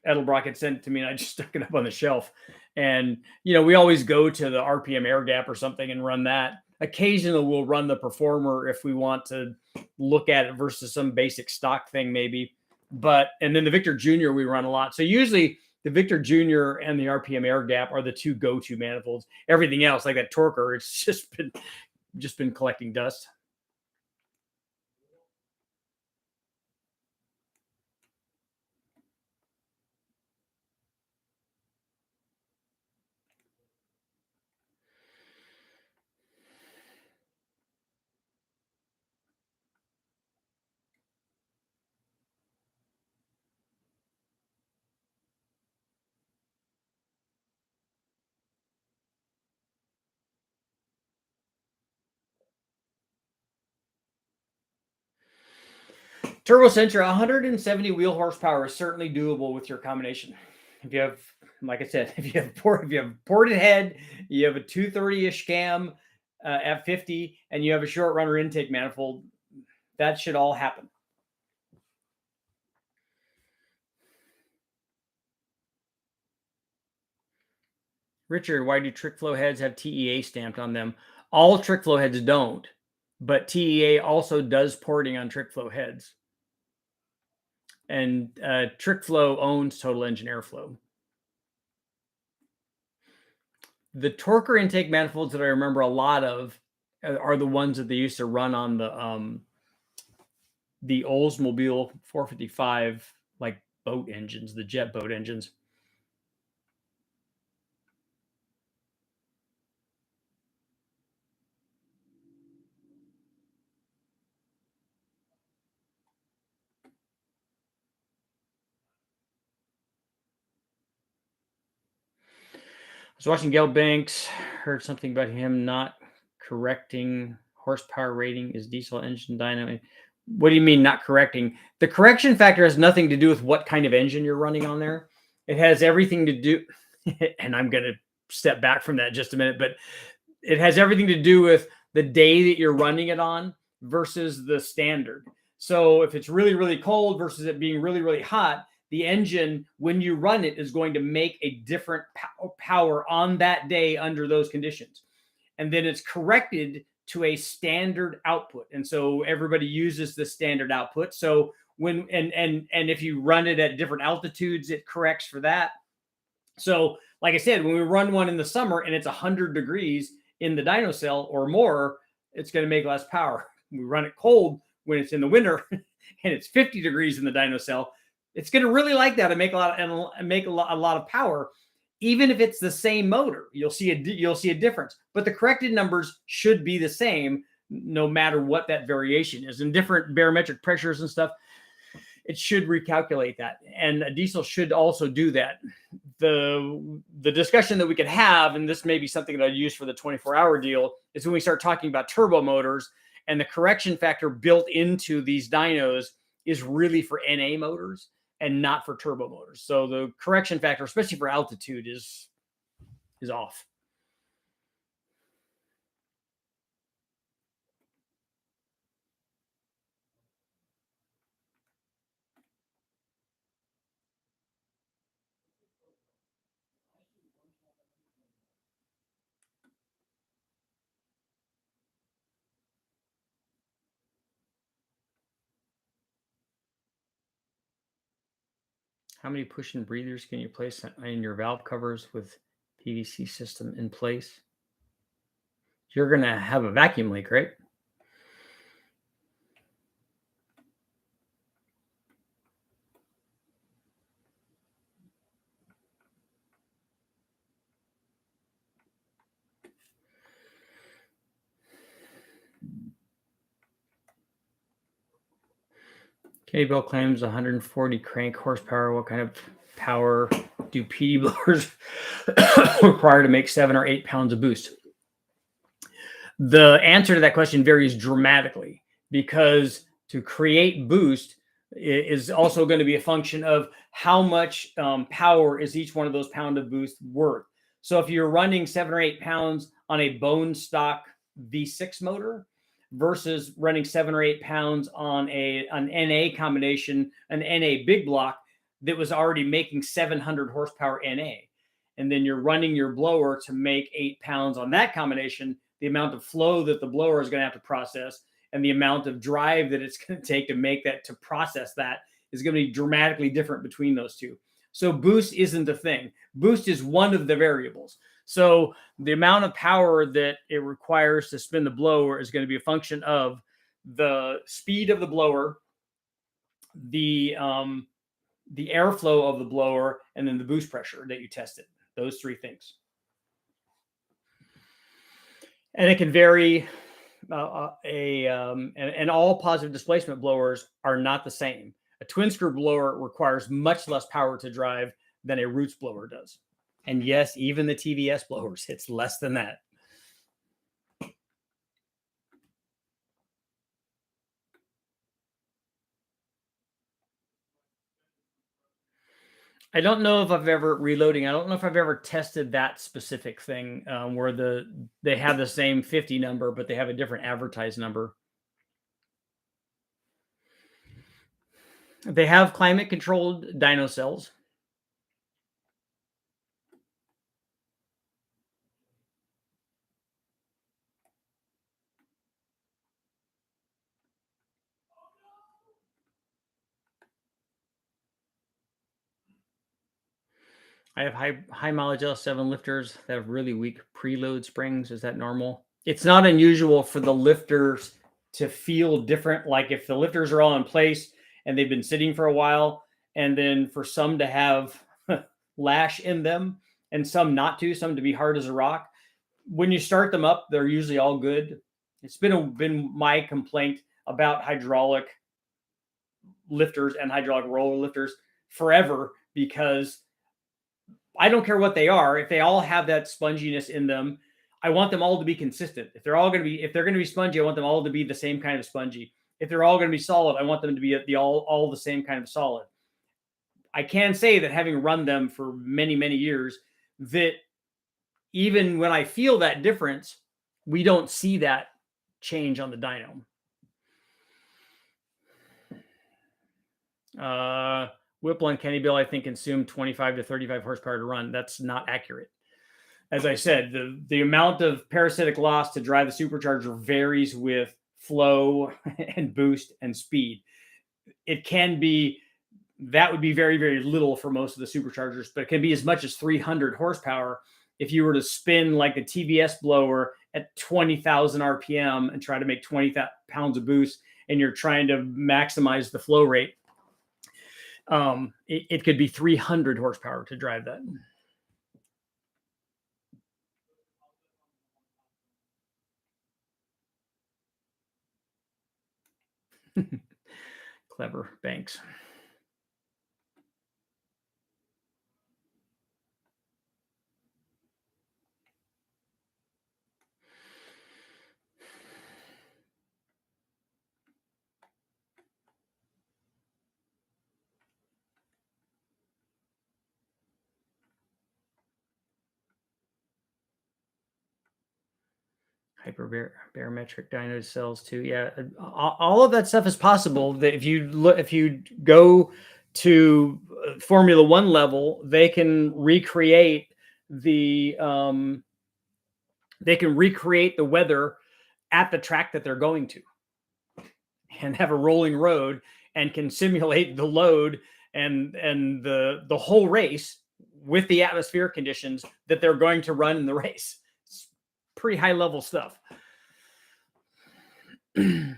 Edelbrock had sent it to me and I just stuck it up on the shelf. And, we always go to the RPM air gap or something and run that. Occasionally we'll run the Performer if we want to look at it versus some basic stock thing maybe. And then the Victor Junior we run a lot. So usually the Victor Junior and the RPM air gap are the two go-to manifolds. Everything else, like that Torquer, it's just been collecting dust. Turbo Sentra, 170 wheel horsepower is certainly doable with your combination. If you have, like I said, if you have ported head, you have a 230-ish cam at 50, and you have a short runner intake manifold, that should all happen. Richard, why do trick flow heads have TEA stamped on them? All trick flow heads don't, but TEA also does porting on trick flow heads. And trick flow owns total engine airflow. The Torquer intake manifolds that I remember a lot of are the ones that they used to run on the Oldsmobile 455 like boat engines, the jet boat engines. I was watching Gale Banks, heard something about him not correcting horsepower rating is diesel engine dyno. What do you mean not correcting? The correction factor has nothing to do with what kind of engine you're running on there. It has everything to do, and I'm going to step back from that just a minute, but it has everything to do with the day that you're running it on versus the standard. So if it's really, really cold versus it being really, really hot, the engine, when you run it, is going to make a different power on that day under those conditions. And then it's corrected to a standard output. And so everybody uses the standard output. So when and if you run it at different altitudes, it corrects for that. So, like I said, when we run one in the summer and it's 100 degrees in the dyno cell or more, it's going to make less power. We run it cold when it's in the winter and it's 50 degrees in the dyno cell. It's going to really like that and make a lot of power, even if it's the same motor. You'll see a difference, but the corrected numbers should be the same no matter what that variation is. And different barometric pressures and stuff, it should recalculate that, and a diesel should also do that. The discussion that we could have, and this may be something that I use for the 24-hour deal, is when we start talking about turbo motors, and the correction factor built into these dynos is really for NA motors and not for turbo motors. So the correction factor, especially for altitude, is off. How many push-in breathers can you place in your valve covers with PVC system in place? You're going to have a vacuum leak, right? K-Bell claims 140 crank horsepower. What kind of power do PD blowers require to make 7 or 8 pounds of boost? The answer to that question varies dramatically because to create boost is also going to be a function of how much power is each one of those pound of boost worth. So if you're running 7 or 8 pounds on a bone stock V6 motor versus running 7 or 8 pounds on an NA combination, an NA big block that was already making 700 horsepower NA, and then you're running your blower to make 8 pounds on that combination, the amount of flow that the blower is going to have to process and the amount of drive that it's going to take to make that, to process that, is going to be dramatically different between those two. So boost isn't a thing. Boost is one of the variables. So the amount of power that it requires to spin the blower is going to be a function of the speed of the blower, the airflow of the blower, and then the boost pressure that you tested. Those three things. And it can vary. And all positive displacement blowers are not the same. A twin screw blower requires much less power to drive than a roots blower does. And yes, even the TVS blowers, it's less than that. I don't know if I've ever reloading. I don't know if I've ever tested that specific thing where they have the same 50 number, but they have a different advertised number. They have climate controlled dyno cells. I have high mileage L7 lifters that have really weak preload springs. Is that normal? It's not unusual for the lifters to feel different. Like if the lifters are all in place and they've been sitting for a while, and then for some to have lash in them and some not to, some to be hard as a rock. When you start them up, they're usually all good. It's been my complaint about hydraulic lifters and hydraulic roller lifters forever, because I don't care what they are. If they all have that sponginess in them, I want them all to be consistent. If they're going to be spongy, I want them all to be the same kind of spongy. If they're all going to be solid, I want them to be all the same kind of solid. I can say that having run them for many, many years, that even when I feel that difference, we don't see that change on the dyno. Whipple and Kenny Bill, I think, consume 25 to 35 horsepower to run. That's not accurate. As I said, the amount of parasitic loss to drive the supercharger varies with flow and boost and speed. It can be, that would be very, very little for most of the superchargers, but it can be as much as 300 horsepower if you were to spin like a TVS blower at 20,000 RPM and try to make 20 pounds of boost, and you're trying to maximize the flow rate. It could be 300 horsepower to drive that. Clever Banks. Hyperbarometric dyno cells too. Yeah, all of that stuff is possible. That if you go to Formula One level, they can recreate the weather at the track that they're going to, and have a rolling road and can simulate the load and the whole race with the atmospheric conditions that they're going to run in the race. It's pretty high level stuff. Seems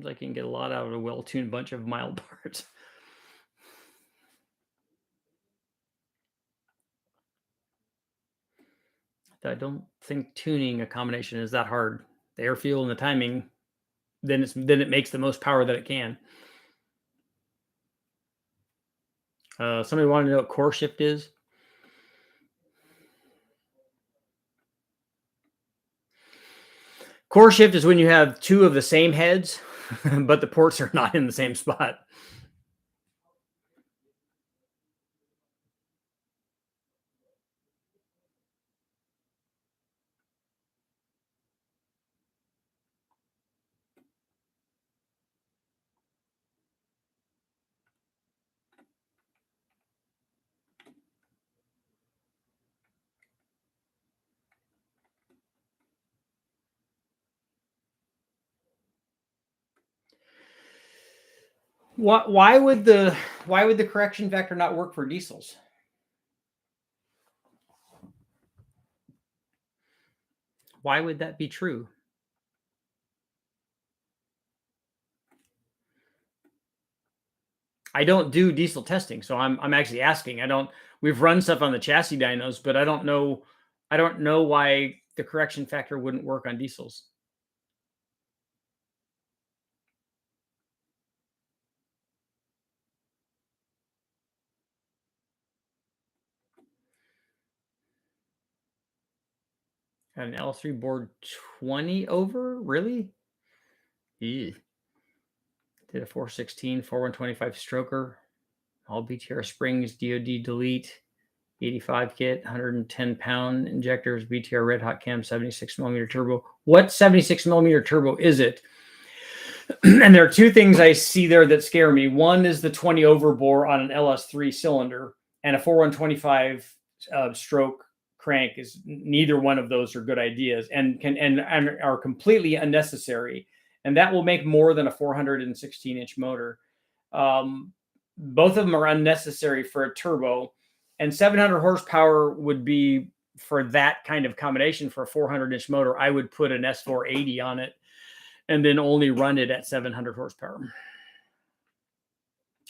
like you can get a lot out of a well-tuned bunch of mild parts. I don't think tuning a combination is that hard. The airfield and the timing, then it makes the most power that it can. Somebody wanted to know what core shift is. Core shift is when you have two of the same heads, but the ports are not in the same spot. Why would the correction factor not work for diesels? Why would that be true? I don't do diesel testing, so I'm actually asking. I don't. We've run stuff on the chassis dynos, but I don't know why the correction factor wouldn't work on diesels. Got an L3 board 20 over? Really? Ew. Did a 416, 4125 stroker. All BTR springs, DOD delete, 85 kit, 110 pound injectors, BTR red hot cam, 76 millimeter turbo. What 76 millimeter turbo is it? And there are two things I see there that scare me. One is the 20 over bore on an LS3 cylinder, and a 4125 stroke crank is neither one of those are good ideas and are completely unnecessary. And that will make more than a 416 inch motor. Both of them are unnecessary for a turbo, and 700 horsepower would be for that kind of combination for a 400 inch motor. I would put an S480 on it and then only run it at 700 horsepower.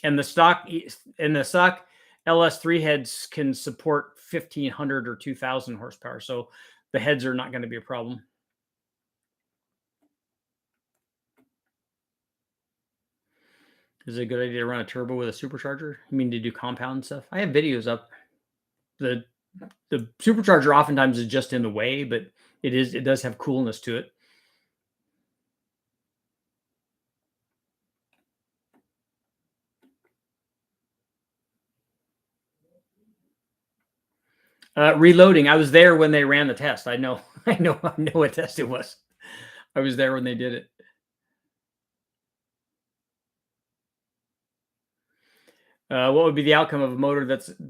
And the stock LS3 heads can support 1500 or 2000 horsepower. So the heads are not going to be a problem. Is it a good idea to run a turbo with a supercharger? You mean to do compound stuff? I have videos up. The supercharger oftentimes is just in the way, but it does have coolness to it. Reloading. I was there when they ran the test. I know what test it was. I was there when they did it. What would be the outcome of a motor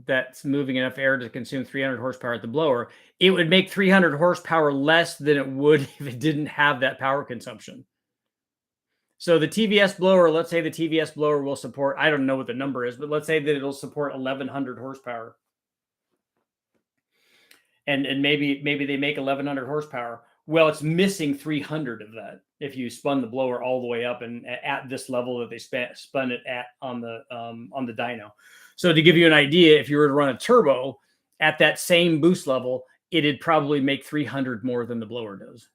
that's moving enough air to consume 300 horsepower at the blower? It would make 300 horsepower less than it would if it didn't have that power consumption. So the TVS blower, let's say the TVS blower will support, I don't know what the number is, but let's say that it'll support 1100 horsepower. And maybe they make 1100 horsepower. Well, it's missing 300 of that if you spun the blower all the way up and at this level that they spun it at on the dyno. So to give you an idea, if you were to run a turbo at that same boost level, it'd probably make 300 more than the blower does.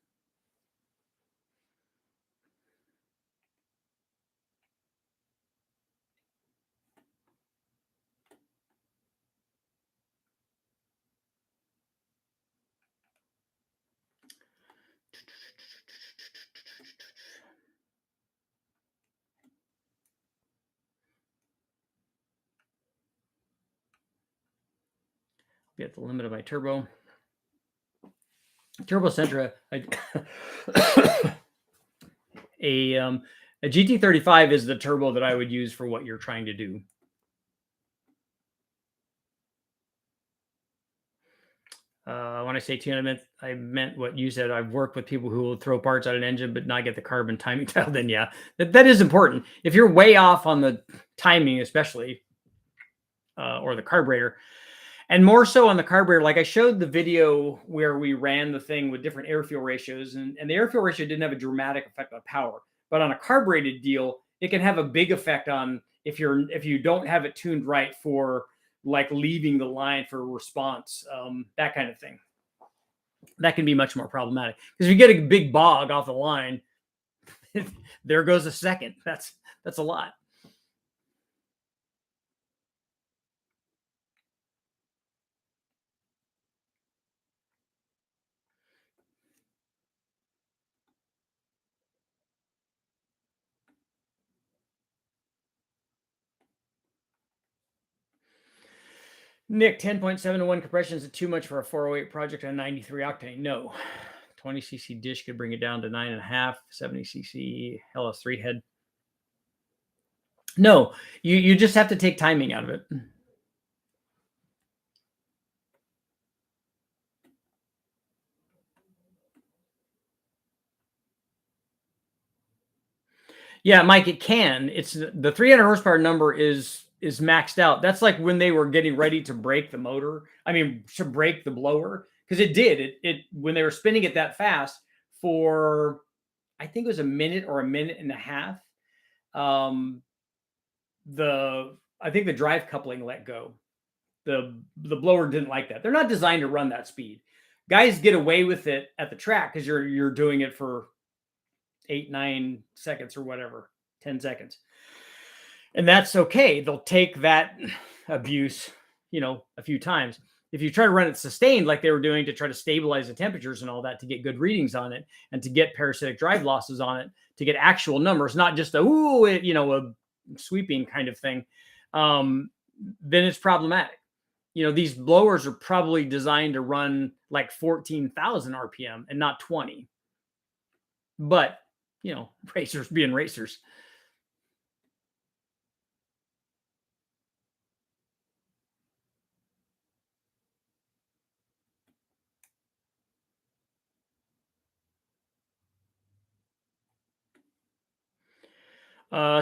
Be at the limit of my turbo. Turbo Sentra, a GT35 is the turbo that I would use for what you're trying to do. When I say tune, I meant what you said. I've worked with people who will throw parts out an engine but not get the carbon timing dialed in. Yeah, that is important. If you're way off on the timing, especially, or the carburetor, and more so on the carburetor, like I showed the video where we ran the thing with different air fuel ratios, and the air fuel ratio didn't have a dramatic effect on power, but on a carbureted deal, it can have a big effect on if you don't have it tuned right for like leaving the line for response, that kind of thing. That can be much more problematic because if you get a big bog off the line, there goes a second. That's a lot. Nick, 10.7 to 1 compression is too much for a 408 project on 93 octane. No. 20cc dish could bring it down to 9.5, 70cc LS3 head. No, you just have to take timing out of it. Yeah, Mike, it can. It's the 300 horsepower number is maxed out. That's like when they were getting ready to break the motor. I mean, to break the blower, because it did. It when they were spinning it that fast for, I think it was a minute or a minute and a half. I think the drive coupling let go. The blower didn't like that. They're not designed to run that speed. Guys get away with it at the track because you're doing it for 8-9 seconds or whatever, 10 seconds, and that's okay. They'll take that abuse, a few times. If you try to run it sustained like they were doing to try to stabilize the temperatures and all that, to get good readings on it and to get parasitic drive losses on it, to get actual numbers, not just a sweeping kind of thing, then it's problematic. These blowers are probably designed to run like 14,000 RPM and not 20. But, racers being racers.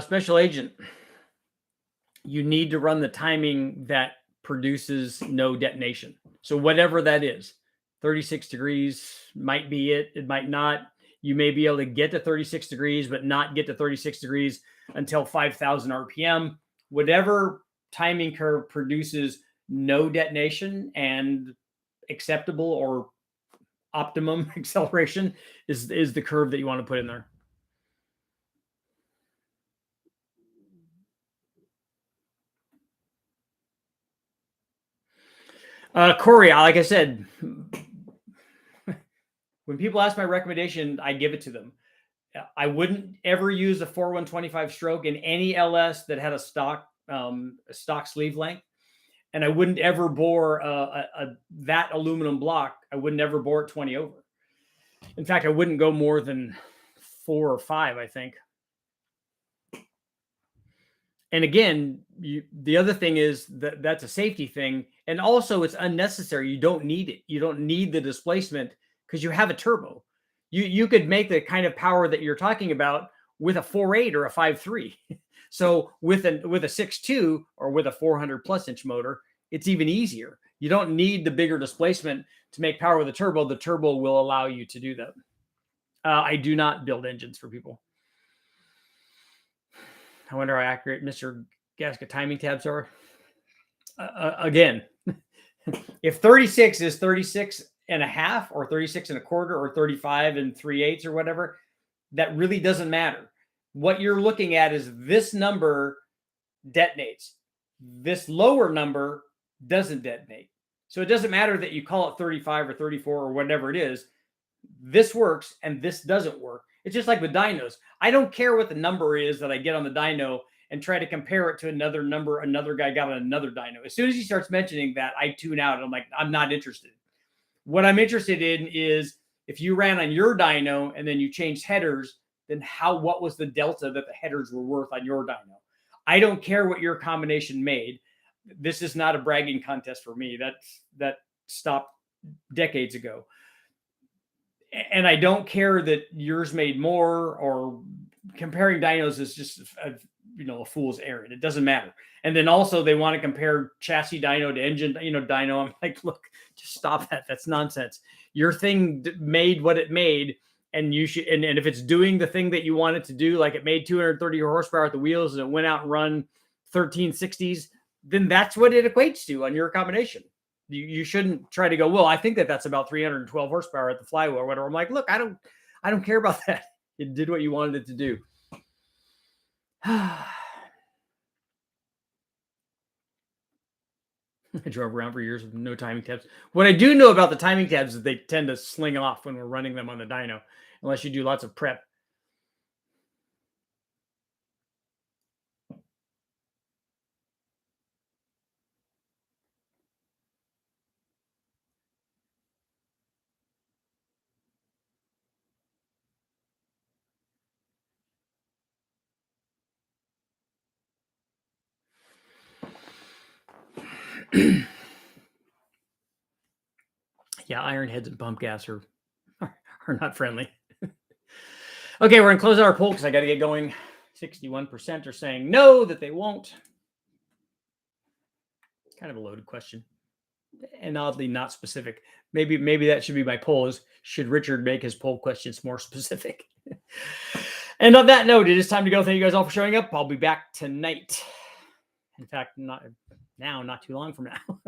Special agent, you need to run the timing that produces no detonation. So whatever that is, 36 degrees might be it. It might not. You may be able to get to 36 degrees, but not get to 36 degrees until 5,000 RPM. Whatever timing curve produces no detonation and acceptable or optimum acceleration is the curve that you want to put in there. Corey, like I said, when people ask my recommendation, I give it to them. I wouldn't ever use a 4125 stroke in any LS that had a stock sleeve length, and I wouldn't ever bore that aluminum block. I wouldn't ever bore it 20 over. In fact, I wouldn't go more than 4 or 5, I think. And again, the other thing is that that's a safety thing, and also it's unnecessary. You don't need it. You don't need the displacement because you have a turbo. You could make the kind of power that you're talking about with a 4.8 or a 5.3. So with a 6.2 or with a 400 plus inch motor, it's even easier. You don't need the bigger displacement to make power with a turbo. The turbo will allow you to do that. I do not build engines for people. I wonder how accurate Mr. Gasket timing tabs are. Again, if 36 is 36 and a half or 36 and a quarter or 35 and 3/8 or whatever, that really doesn't matter. What you're looking at is this number detonates. This lower number doesn't detonate. So it doesn't matter that you call it 35 or 34 or whatever it is. This works and this doesn't work. It's just like with dynos. I don't care what the number is that I get on the dyno and try to compare it to another number another guy got on another dyno. As soon as he starts mentioning that, I tune out. I'm like, I'm not interested. What I'm interested in is if you ran on your dyno and then you changed headers, then what was the delta that the headers were worth on your dyno? I don't care what your combination made. This is not a bragging contest for me. That stopped decades ago. And I don't care that yours made more, or comparing dynos is just a fool's errand. It doesn't matter. And then also they want to compare chassis dyno to engine, dyno. I'm like, look, just stop that. That's nonsense. Your thing made what it made, and you should. And if it's doing the thing that you want it to do, like it made 230 horsepower at the wheels and it went out and run 1360s, then that's what it equates to on your combination. You shouldn't try to go, well, I think that's about 312 horsepower at the flywheel or whatever. I'm like, look, I don't care about that. It did what you wanted it to do. I drove around for years with no timing tabs. What I do know about the timing tabs is they tend to sling off when we're running them on the dyno, unless you do lots of prep. Yeah, iron heads and pump gas are not friendly. Okay, we're going to close out our poll because I got to get going. 61% are saying no, that they won't. Kind of a loaded question, and oddly not specific. Maybe that should be my poll: is should Richard make his poll questions more specific? And on that note, it is time to go. Thank you guys all for showing up. I'll be back tonight. In fact, not too long from now.